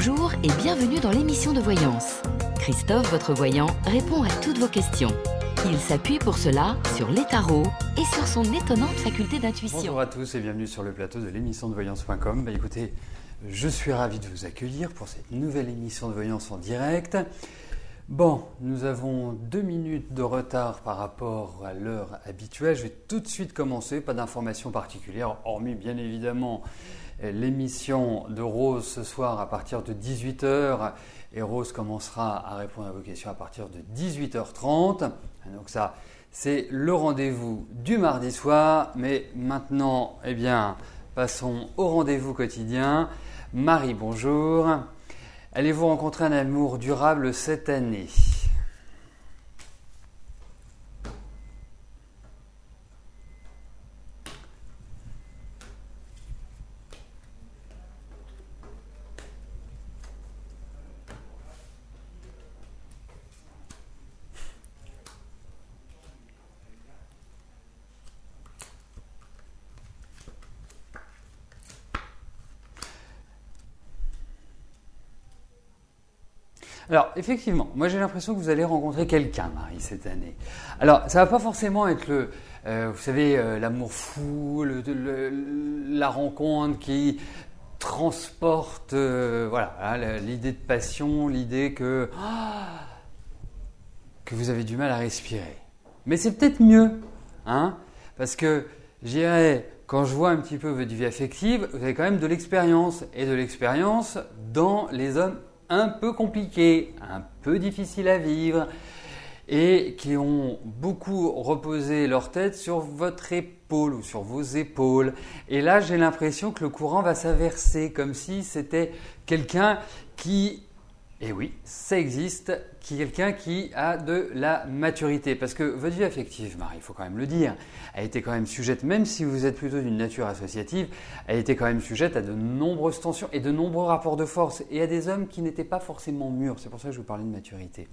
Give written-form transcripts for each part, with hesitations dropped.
Bonjour et bienvenue dans l'émission de voyance. Christophe, votre voyant, répond à toutes vos questions. Il s'appuie pour cela sur les tarots et sur son étonnante faculté d'intuition. Bonjour à tous et bienvenue sur le plateau de l'émission de voyance.com. Écoutez, je suis ravi de vous accueillir pour cette nouvelle émission de voyance en direct. Bon, nous avons 2 minutes de retard par rapport à l'heure habituelle. Je vais tout de suite commencer, pas d'informations particulières, hormis bien évidemment l'émission de Rose ce soir à partir de 18h. Et Rose commencera à répondre à vos questions à partir de 18h30. Donc ça, c'est le rendez-vous du mardi soir. Mais maintenant, eh bien, passons au rendez-vous quotidien. Marie, bonjour. Allez-vous rencontrer un amour durable cette année ? Alors, effectivement, moi j'ai l'impression que vous allez rencontrer quelqu'un, Marie, cette année. Alors, ça va pas forcément être vous savez, l'amour fou, la rencontre qui transporte, l'idée de passion, l'idée que vous avez du mal à respirer. Mais c'est peut-être mieux, hein, parce que je dirais, quand je vois un petit peu votre vie affective, vous avez quand même de l'expérience, et de l'expérience dans les hommes un peu compliqués, un peu difficiles à vivre et qui ont beaucoup reposé leur tête sur votre épaule ou sur vos épaules. Et là, j'ai l'impression que le courant va s'inverser comme si c'était quelqu'un qui, et oui, ça existe, quelqu'un qui a de la maturité. Parce que votre vie affective, Marie, il faut quand même le dire, a été quand même sujette, même si vous êtes plutôt d'une nature associative, a été quand même sujette à de nombreuses tensions et de nombreux rapports de force et à des hommes qui n'étaient pas forcément mûrs. C'est pour ça que je vous parlais de maturité.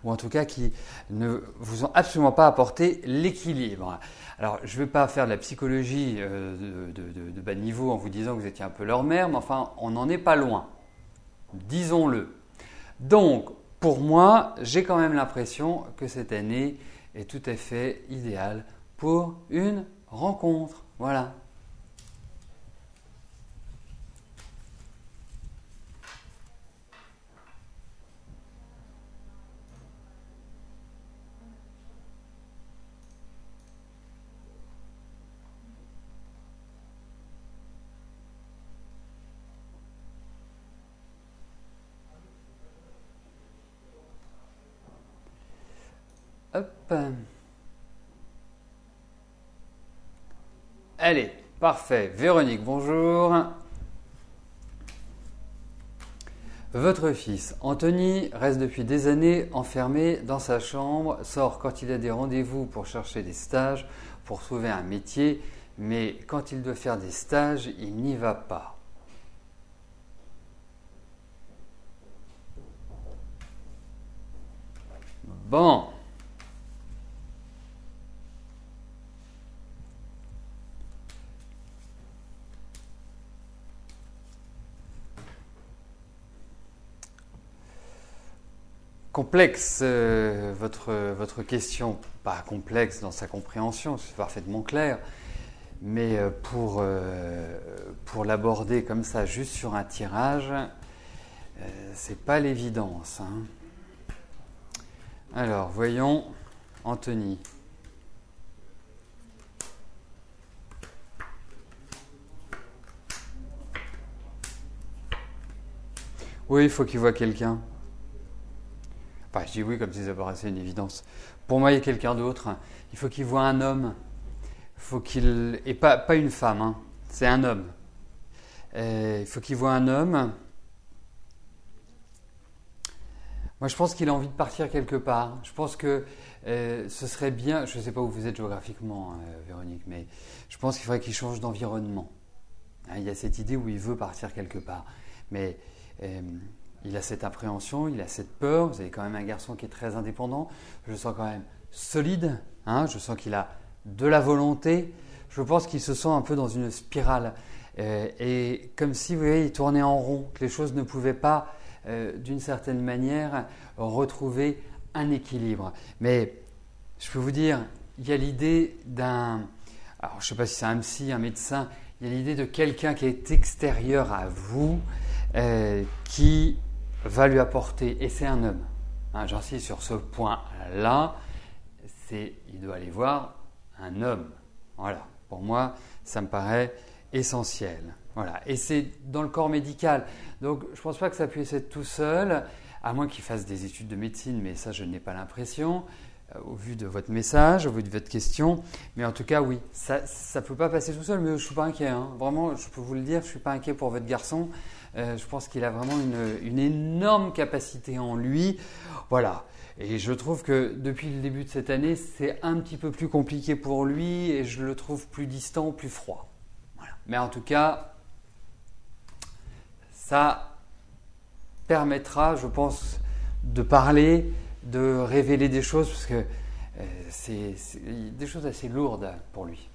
Ou en tout cas qui ne vous ont absolument pas apporté l'équilibre. Alors, je ne vais pas faire de la psychologie de bas niveau en vous disant que vous étiez un peu leur mère, mais enfin, on n'en est pas loin. Disons-le. Donc, pour moi, j'ai quand même l'impression que cette année est tout à fait idéale pour une rencontre. Voilà. Hop. Allez, parfait. Véronique, bonjour. Votre fils, Anthony, reste depuis des années enfermé dans sa chambre, sort quand il a des rendez-vous pour chercher des stages, pour trouver un métier, mais quand il doit faire des stages, il n'y va pas. Bon. Complexe, votre question, pas complexe dans sa compréhension, c'est parfaitement clair, mais pour l'aborder comme ça, juste sur un tirage, c'est pas l'évidence, hein. Alors, voyons, Anthony. Oui, il faut qu'il voie quelqu'un. Enfin, je dis oui comme si ça paraissait une évidence. Pour moi, il y a quelqu'un d'autre. Il faut qu'il voie un homme. Et pas une femme, hein. C'est un homme. Il faut qu'il voie un homme. Moi, je pense qu'il a envie de partir quelque part. Je pense que ce serait bien, je ne sais pas où vous êtes géographiquement, Véronique, mais je pense qu'il faudrait qu'il change d'environnement. Hein, il y a cette idée où il veut partir quelque part. Mais il a cette appréhension, il a cette peur. Vous avez quand même un garçon qui est très indépendant. Je le sens quand même solide. Hein, je sens qu'il a de la volonté. Je pense qu'il se sent un peu dans une spirale. et comme si, vous voyez, il tournait en rond, que les choses ne pouvaient pas, d'une certaine manière, retrouver un équilibre. Mais je peux vous dire, il y a l'idée d'un, alors je ne sais pas si c'est un psy, un médecin, il y a l'idée de quelqu'un qui est extérieur à vous, qui va lui apporter, et c'est un homme, hein, j'insiste sur ce point-là, il doit aller voir un homme. Voilà, pour moi, ça me paraît essentiel. Voilà, et c'est dans le corps médical. Donc, je ne pense pas que ça puisse être tout seul, à moins qu'il fasse des études de médecine, mais ça, je n'ai pas l'impression, au vu de votre message, au vu de votre question. Mais en tout cas, oui, ça ne peut pas passer tout seul, mais je ne suis pas inquiet. Hein. Vraiment, je peux vous le dire, je ne suis pas inquiet pour votre garçon. Je pense qu'il a vraiment une énorme capacité en lui. Voilà. Et je trouve que depuis le début de cette année, c'est un petit peu plus compliqué pour lui et je le trouve plus distant, plus froid. Voilà. Mais en tout cas, ça permettra, je pense, de parler, de révéler des choses, parce que c'est des choses assez lourdes pour lui.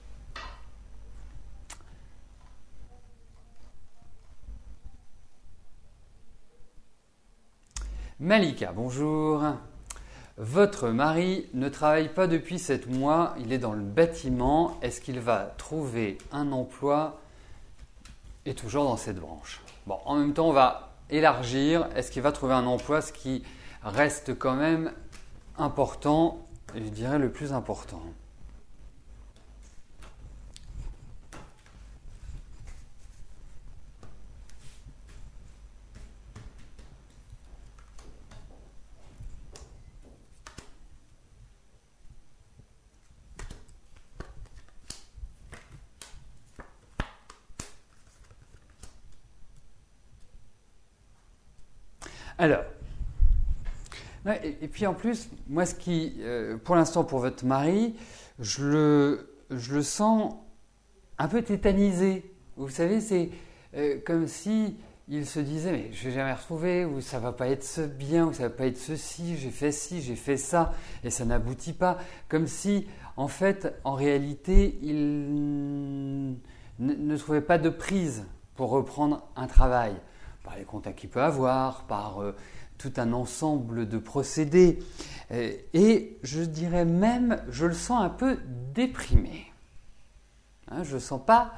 Malika, bonjour. Votre mari ne travaille pas depuis 7 mois, il est dans le bâtiment. Est-ce qu'il va trouver un emploi et toujours dans cette branche? Bon, en même temps, on va élargir. Est-ce qu'il va trouver un emploi? Ce qui reste quand même important, et je dirais le plus important. Alors, et puis en plus, moi, ce qui, pour l'instant, pour votre mari, je le sens un peu tétanisé. Vous savez, c'est comme si il se disait, mais je vais jamais retrouver, ou ça va pas être bien, ou ça va pas être ceci, j'ai fait ça, et ça n'aboutit pas. Comme si, en fait, en réalité, il ne trouvait pas de prise pour reprendre un travail. Par les contacts qu'il peut avoir, par tout un ensemble de procédés. Et je dirais même, je le sens un peu déprimé. Hein, je ne le sens pas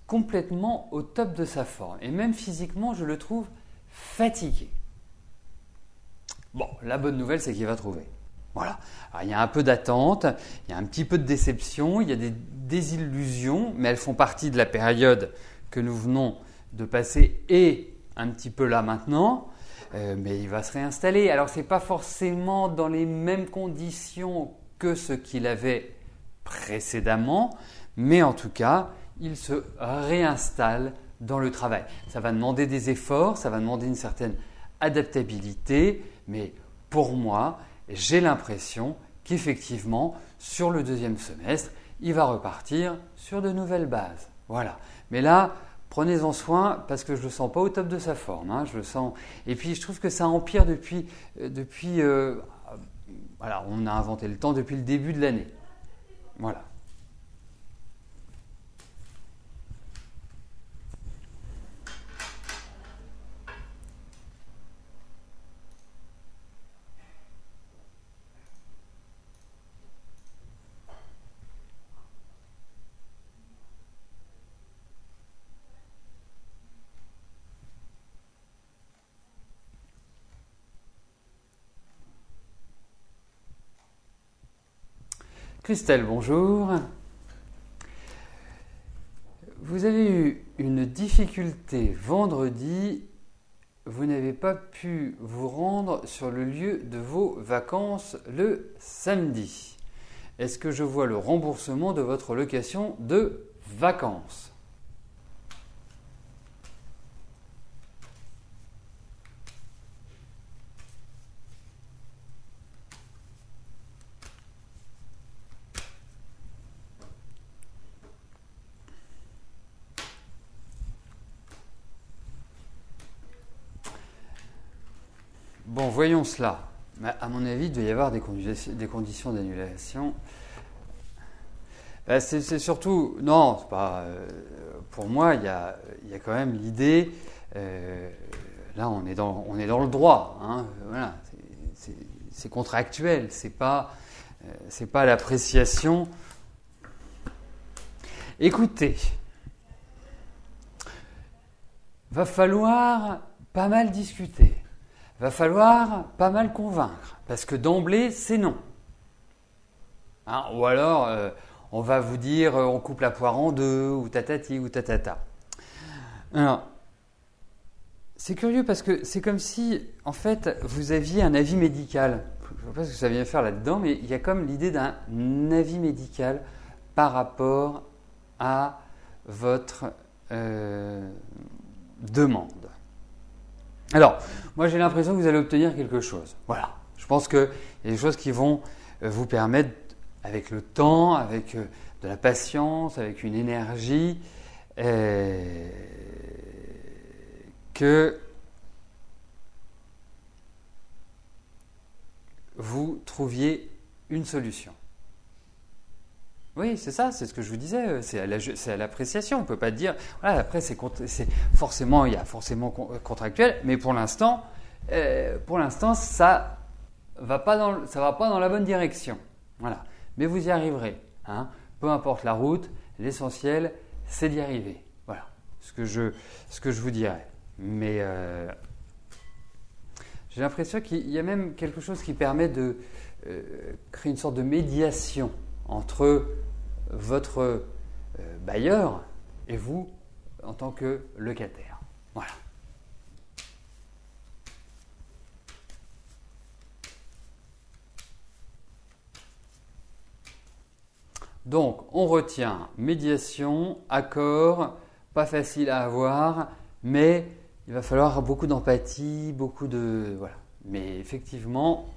complètement au top de sa forme. Et même physiquement, je le trouve fatigué. Bon, la bonne nouvelle, c'est qu'il va trouver. Voilà. Alors, il y a un peu d'attente, il y a un petit peu de déception, il y a des désillusions, mais elles font partie de la période que nous venons de passer et un petit peu là maintenant, mais il va se réinstaller. Alors, ce n'est pas forcément dans les mêmes conditions que ce qu'il avait précédemment, mais en tout cas, il se réinstalle dans le travail. Ça va demander des efforts, ça va demander une certaine adaptabilité, mais pour moi, j'ai l'impression qu'effectivement, sur le deuxième semestre, il va repartir sur de nouvelles bases. Voilà. Mais là, prenez-en soin parce que je ne le sens pas au top de sa forme. Hein, je le sens. Et puis je trouve que ça empire depuis voilà, on a inventé le temps depuis le début de l'année. Voilà. Christelle, bonjour. Vous avez eu une difficulté vendredi, vous n'avez pas pu vous rendre sur le lieu de vos vacances le samedi. Est-ce que je vois le remboursement de votre location de vacances ? Bon, voyons cela. À mon avis, il doit y avoir des conditions d'annulation. C'est surtout, non, c'est pas, pour moi, il y a quand même l'idée, là on est dans le droit, hein, voilà, c'est contractuel, c'est pas l'appréciation. Écoutez, va falloir pas mal discuter, va falloir pas mal convaincre, parce que d'emblée c'est non. Hein, ou alors on va vous dire on coupe la poire en deux, ou tatati, ou tatata. Alors, c'est curieux parce que c'est comme si, en fait, vous aviez un avis médical. Je ne sais pas ce que ça vient faire là-dedans, mais il y a comme l'idée d'un avis médical par rapport à votre demande. Alors, moi j'ai l'impression que vous allez obtenir quelque chose. Voilà. Je pense qu'il y a des choses qui vont vous permettre, avec le temps, avec de la patience, avec une énergie, que vous trouviez une solution. Oui, c'est ça, c'est ce que je vous disais, c'est à l'appréciation. On ne peut pas dire, voilà, après c'est forcément, il y a forcément contractuel, mais pour l'instant, ça va pas dans la bonne direction. Voilà. Mais vous y arriverez. Hein. Peu importe la route, l'essentiel, c'est d'y arriver. Voilà ce que je vous dirais. Mais j'ai l'impression qu'il y a même quelque chose qui permet de créer une sorte de médiation entre votre bailleur et vous en tant que locataire. Voilà. Donc, on retient médiation, accord, pas facile à avoir, mais il va falloir beaucoup d'empathie, beaucoup de... Voilà. Mais effectivement...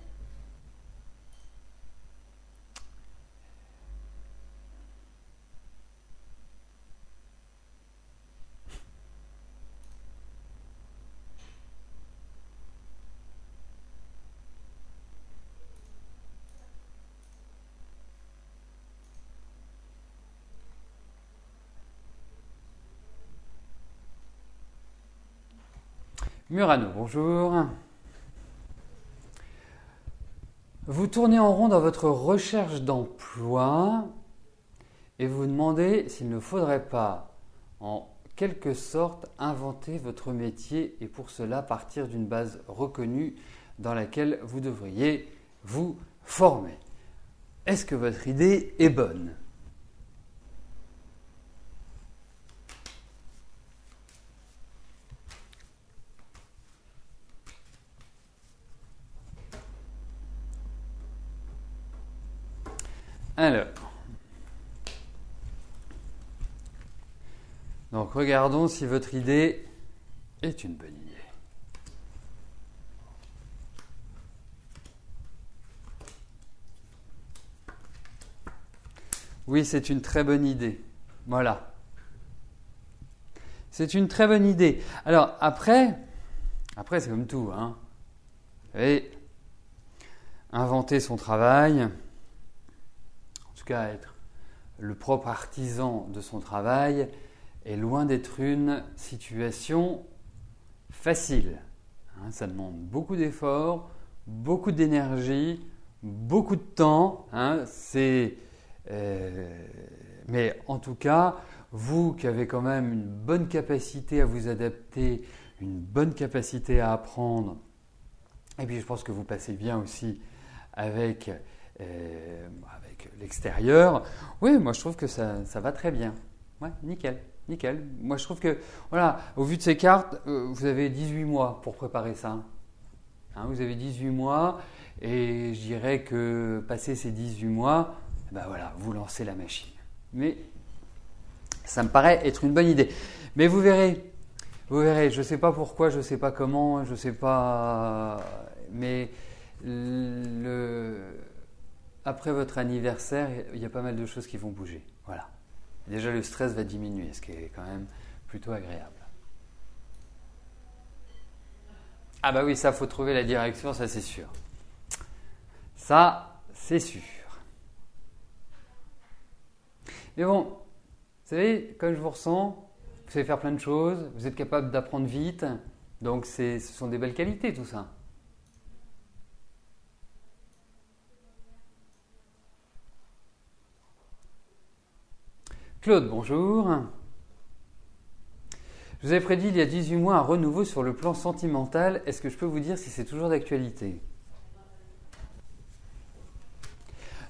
Murano, bonjour. Vous tournez en rond dans votre recherche d'emploi et vous vous demandez s'il ne faudrait pas, en quelque sorte, inventer votre métier et pour cela partir d'une base reconnue dans laquelle vous devriez vous former. Est-ce que votre idée est bonne ? Alors, donc regardons si votre idée est une bonne idée. Oui, c'est une très bonne idée. Voilà. C'est une très bonne idée. Alors après c'est comme tout, hein. Et inventer son travail, être le propre artisan de son travail est loin d'être une situation facile. Hein, ça demande beaucoup d'efforts, beaucoup d'énergie, beaucoup de temps. Hein, mais en tout cas, vous qui avez quand même une bonne capacité à vous adapter, une bonne capacité à apprendre, et puis je pense que vous passez bien aussi avec l'extérieur. Oui, moi je trouve que ça va très bien. Ouais, nickel. Moi je trouve que, voilà, au vu de ces cartes, vous avez 18 mois pour préparer ça. Hein, vous avez 18 mois et je dirais que passé ces 18 mois, ben voilà, vous lancez la machine. Mais ça me paraît être une bonne idée. Mais vous verrez, je ne sais pas pourquoi, je ne sais pas comment, je ne sais pas, mais après votre anniversaire, il y a pas mal de choses qui vont bouger. Voilà. Déjà, le stress va diminuer, ce qui est quand même plutôt agréable. Ah bah oui, ça, faut trouver la direction, ça c'est sûr. Ça, c'est sûr. Mais bon, vous savez, comme je vous ressens, vous savez faire plein de choses, vous êtes capable d'apprendre vite, donc ce sont des belles qualités tout ça. Claude, bonjour. Je vous avais prédit il y a 18 mois un renouveau sur le plan sentimental. Est-ce que je peux vous dire si c'est toujours d'actualité?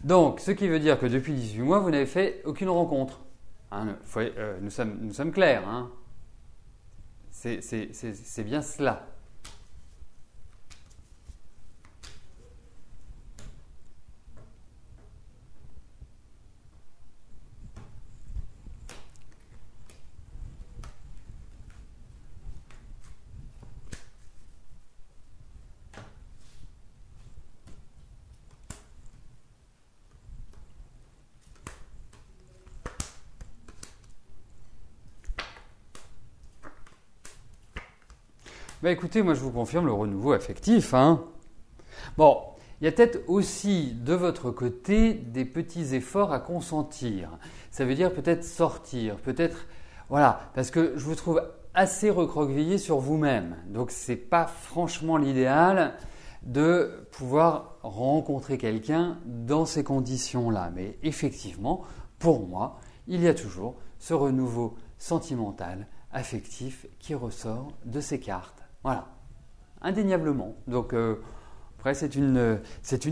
Donc, ce qui veut dire que depuis 18 mois, vous n'avez fait aucune rencontre. Hein, nous sommes clairs. Hein. C'est bien cela. Bah écoutez, moi je vous confirme le renouveau affectif. Hein. Bon, il y a peut-être aussi de votre côté des petits efforts à consentir. Ça veut dire peut-être sortir, peut-être... Voilà, parce que je vous trouve assez recroquevillé sur vous-même. Donc ce n'est pas franchement l'idéal de pouvoir rencontrer quelqu'un dans ces conditions-là. Mais effectivement, pour moi, il y a toujours ce renouveau sentimental, affectif qui ressort de ces cartes. Voilà, indéniablement. Donc après, c'est une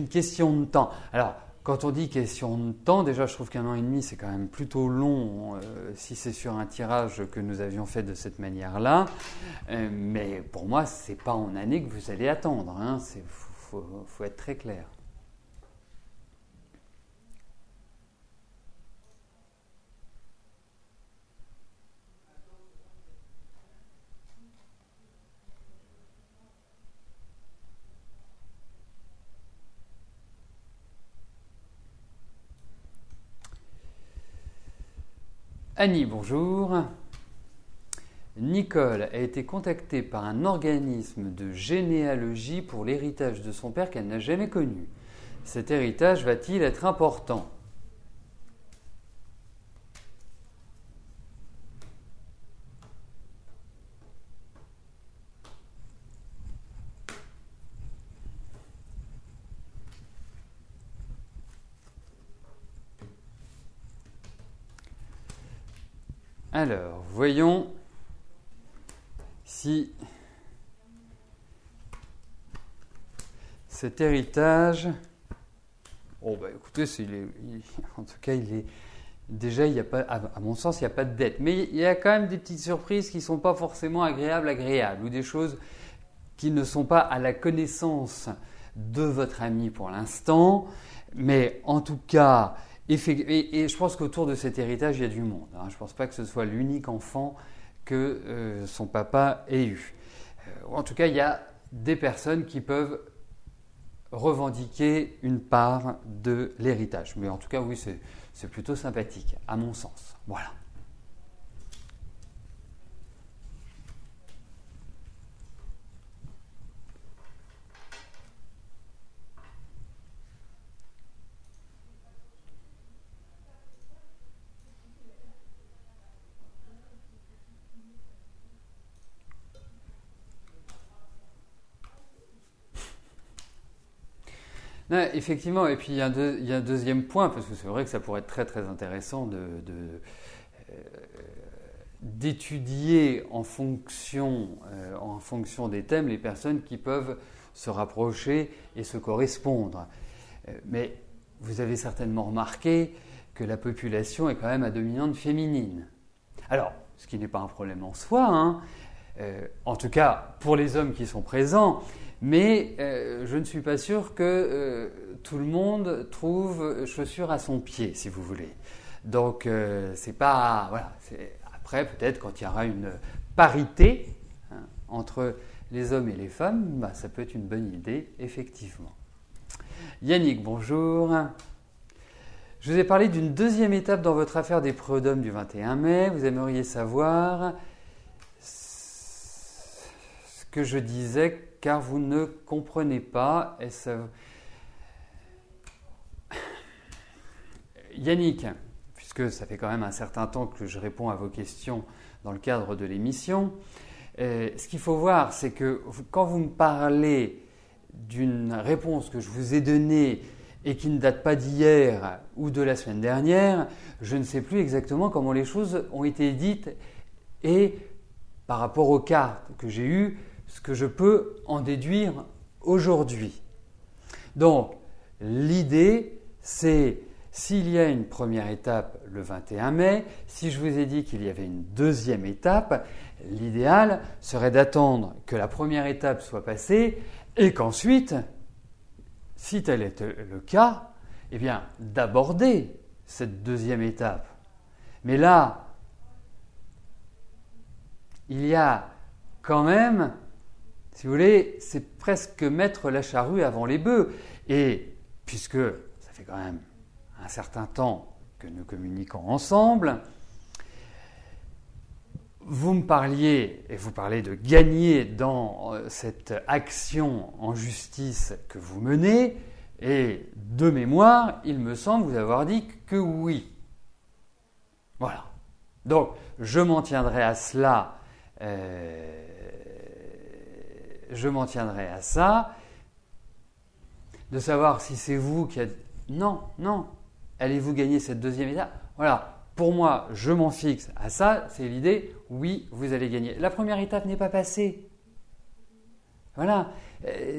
question de temps. Alors, quand on dit question de temps, déjà, je trouve qu'1 an et demi, c'est quand même plutôt long si c'est sur un tirage que nous avions fait de cette manière-là. Mais pour moi, ce n'est pas en année que vous allez attendre. Hein. Faut être très clair. Annie, bonjour. Nicole a été contactée par un organisme de généalogie pour l'héritage de son père qu'elle n'a jamais connu. Cet héritage va-t-il être important? Alors, voyons si cet héritage... Oh, bah écoutez, en tout cas, il est... Déjà, il y a pas, à mon sens, il n'y a pas de dette. Mais il y a quand même des petites surprises qui ne sont pas forcément agréables, ou des choses qui ne sont pas à la connaissance de votre ami pour l'instant. Mais en tout cas... Et je pense qu'autour de cet héritage, il y a du monde. Hein. Je ne pense pas que ce soit l'unique enfant que son papa ait eu. En tout cas, il y a des personnes qui peuvent revendiquer une part de l'héritage. Mais en tout cas, oui, c'est plutôt sympathique, à mon sens. Voilà. Non, effectivement, et puis il y a un deuxième point, parce que c'est vrai que ça pourrait être très très intéressant d'étudier en fonction des thèmes les personnes qui peuvent se rapprocher et se correspondre. Mais vous avez certainement remarqué que la population est quand même à dominante féminine. Alors, ce qui n'est pas un problème en soi, hein, en tout cas pour les hommes qui sont présents, mais je ne suis pas sûr que tout le monde trouve chaussure à son pied, si vous voulez. Donc, c'est pas... Voilà, après, peut-être quand il y aura une parité hein, entre les hommes et les femmes, bah, ça peut être une bonne idée, effectivement. Yannick, bonjour. Je vous ai parlé d'une deuxième étape dans votre affaire des prud'hommes du 21 mai. Vous aimeriez savoir ce que je disais, car vous ne comprenez pas. Yannick, puisque puisque ça fait quand même un certain temps que je réponds à vos questions dans le cadre de l'émission. Ce qu'il faut voir, c'est que quand vous me parlez d'une réponse que je vous ai donnée et qui ne date pas d'hier ou de la semaine dernière, je ne sais plus exactement comment les choses ont été dites et par rapport aux cartes que j'ai eues, ce que je peux en déduire aujourd'hui. Donc, l'idée, c'est s'il y a une première étape le 21 mai, si je vous ai dit qu'il y avait une deuxième étape, l'idéal serait d'attendre que la première étape soit passée et qu'ensuite, si tel est le cas, eh bien, d'aborder cette deuxième étape. Mais là, il y a quand même, si vous voulez, c'est presque mettre la charrue avant les bœufs. Et puisque ça fait quand même un certain temps que nous communiquons ensemble, vous me parliez, et vous parlez de gagner dans cette action en justice que vous menez, et de mémoire, il me semble vous avoir dit que oui. Voilà. Donc, je m'en tiendrai à cela. Je m'en tiendrai à ça. De savoir si c'est vous qui êtes... Non. Allez-vous gagner cette deuxième étape? Voilà. Pour moi, je m'en fixe à ça. C'est l'idée. Oui, vous allez gagner. La première étape n'est pas passée. Voilà.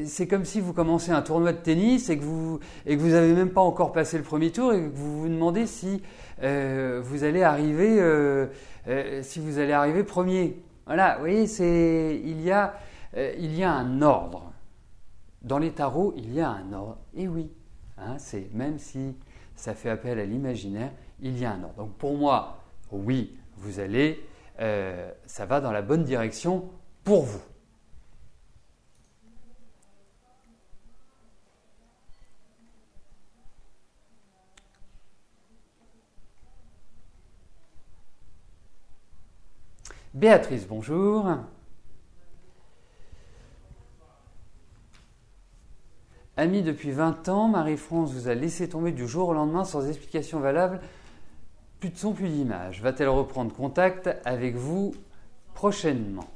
C'est comme si vous commencez un tournoi de tennis et que vous n'avez même pas encore passé le premier tour et que vous vous demandez si vous allez arriver premier. Voilà. Vous voyez, il y a un ordre. Dans les tarots, il y a un ordre. Et oui, même si ça fait appel à l'imaginaire, il y a un ordre. Donc pour moi, oui, vous allez, ça va dans la bonne direction pour vous. Béatrice, bonjour. Amie depuis 20 ans, Marie-France vous a laissé tomber du jour au lendemain sans explication valable. Plus de son, plus d'image. Va-t-elle reprendre contact avec vous prochainement?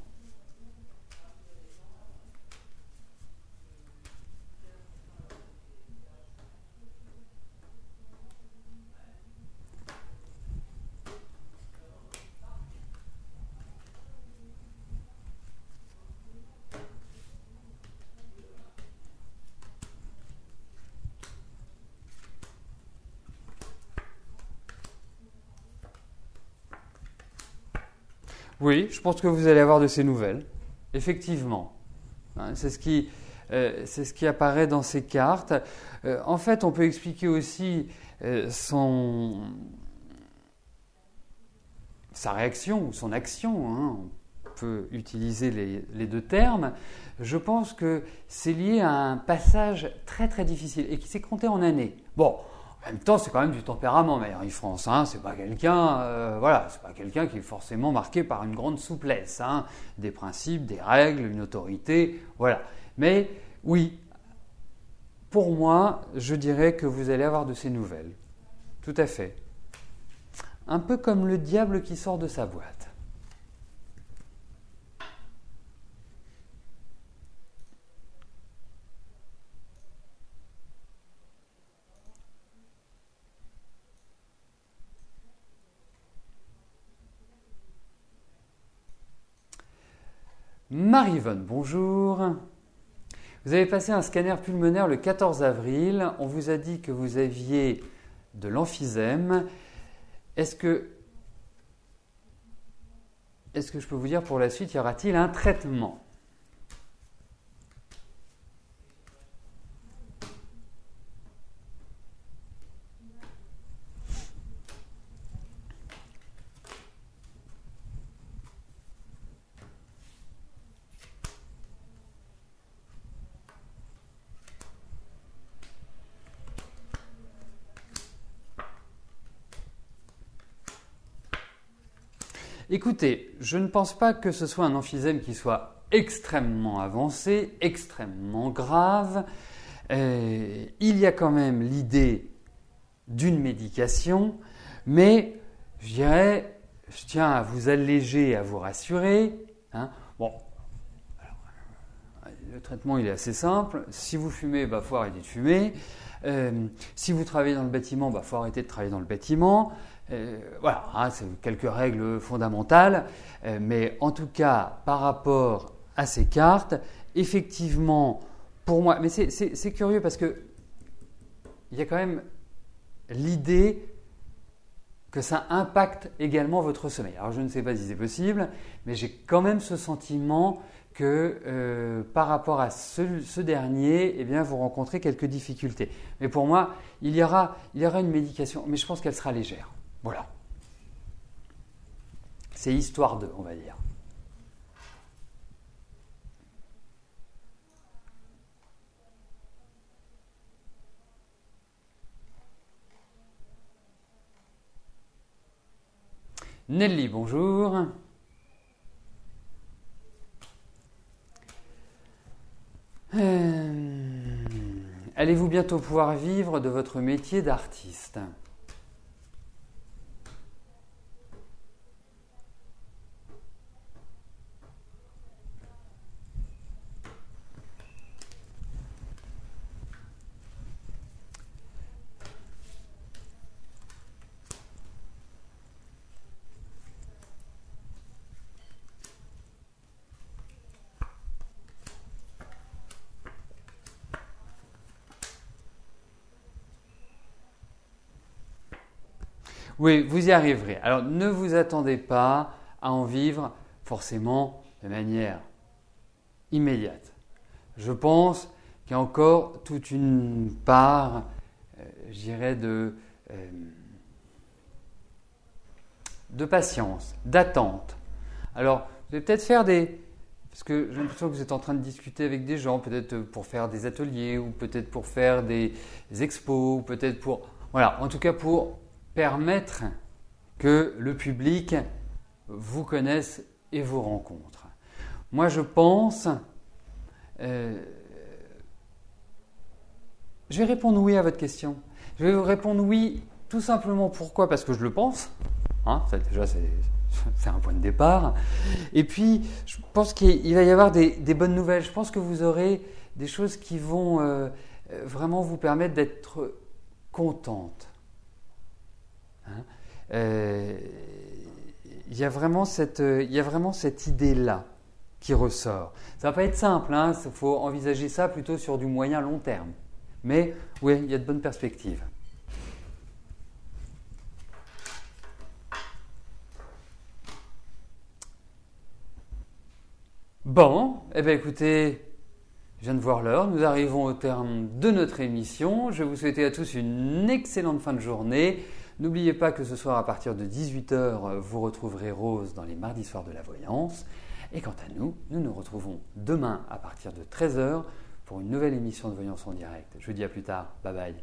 Oui, je pense que vous allez avoir de ces nouvelles, effectivement. C'est ce qui apparaît dans ces cartes. En fait, on peut expliquer aussi sa réaction ou son action. On peut utiliser les deux termes. Je pense que c'est lié à un passage très très difficile et qui s'est compté en années. Bon. En même temps, c'est quand même du tempérament, Marie-France. C'est pas quelqu'un, c'est pas quelqu'un qui est forcément marqué par une grande souplesse, des principes, des règles, une autorité, voilà. Mais oui, pour moi, je dirais que vous allez avoir de ces nouvelles. Tout à fait. Un peu comme le diable qui sort de sa boîte. Marie-Vonne, bonjour. Vous avez passé un scanner pulmonaire le 14 avril. On vous a dit que vous aviez de l'emphysème. Est-ce que je peux vous dire pour la suite, y aura-t-il un traitement? Écoutez, je ne pense pas que ce soit un emphysème qui soit extrêmement avancé, extrêmement grave. Il y a quand même l'idée d'une médication. Mais je dirais, je tiens à vous alléger, à vous rassurer. Hein. Bon, alors, le traitement il est assez simple. Si vous fumez, il faut arrêter de fumer. Si vous travaillez dans le bâtiment, faut arrêter de travailler dans le bâtiment. Voilà, hein, c'est quelques règles fondamentales. Mais en tout cas, par rapport à ces cartes, effectivement, pour moi, mais c'est curieux parce que il y a quand même l'idée que ça impacte également votre sommeil. Alors je ne sais pas si c'est possible, mais j'ai quand même ce sentiment que par rapport à ce dernier, eh bien, vous rencontrez quelques difficultés. Mais pour moi, il y aura une médication, mais je pense qu'elle sera légère. Voilà. C'est histoire de, on va dire. Nelly, bonjour. Allez-vous bientôt pouvoir vivre de votre métier d'artiste ? Oui, vous y arriverez. Alors ne vous attendez pas à en vivre forcément de manière immédiate. Je pense qu'il y a encore toute une part, je dirais, de patience, d'attente. Alors, vous allez peut-être faire parce que j'ai l'impression que vous êtes en train de discuter avec des gens, peut-être pour faire des ateliers, ou peut-être pour faire des expos, ou peut-être pour... Voilà, en tout cas pour permettre que le public vous connaisse et vous rencontre. Moi, je pense... je vais répondre oui à votre question. Je vais vous répondre oui, tout simplement pourquoi ? Parce que je le pense. Hein, ça, déjà, c'est un point de départ. Et puis, je pense qu'il va y avoir des bonnes nouvelles. Je pense que vous aurez des choses qui vont vraiment vous permettre d'être contente. Hein, il y a vraiment cette idée-là qui ressort. Ça ne va pas être simple, hein, il faut envisager ça plutôt sur du moyen-long terme. Mais oui, il y a de bonnes perspectives. Bon, eh bien écoutez, je viens de voir l'heure, nous arrivons au terme de notre émission. Je vais vous souhaiter à tous une excellente fin de journée. N'oubliez pas que ce soir à partir de 18h, vous retrouverez Rose dans les mardis soirs de la voyance. Et quant à nous, nous nous retrouvons demain à partir de 13h pour une nouvelle émission de Voyance en direct. Je vous dis à plus tard, bye bye.